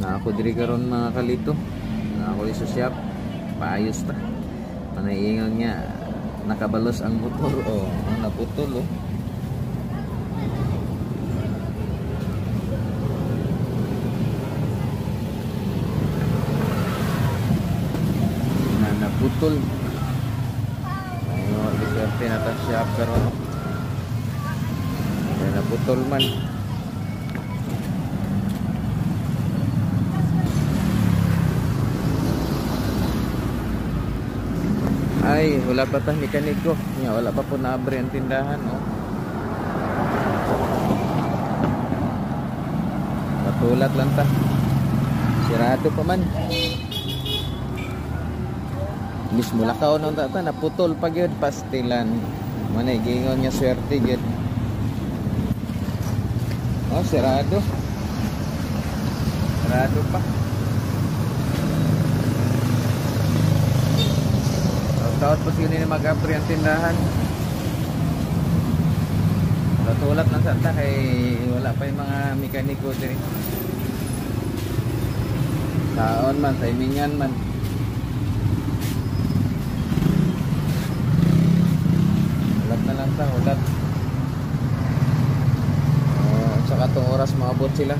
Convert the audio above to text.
Na ako diri karon mga kalito. Na ako sa shop. Paayos ta. Manaiingon niya nakabalos ang motor ang naputol naputol. Ayun, diswerte na ta shop karon. Naputol man. Ay, wala pa tah mekaniko. Wala pa po na-abre ang tindahan, Patulat lang ta. Sirado pa man. Mismo lakaw nung tata, naputol pa gyud pastilan. Manay gingon niya swerte gyud. Sirado. Sirado pa. Taot po sino na mag-apre ang tindahan. Patulat lang sa ta kay wala pa yung mga mekaniko diri. Taon man, sa imingan man. Ulat na lang ta, ulat. Saka itong oras maabot sila.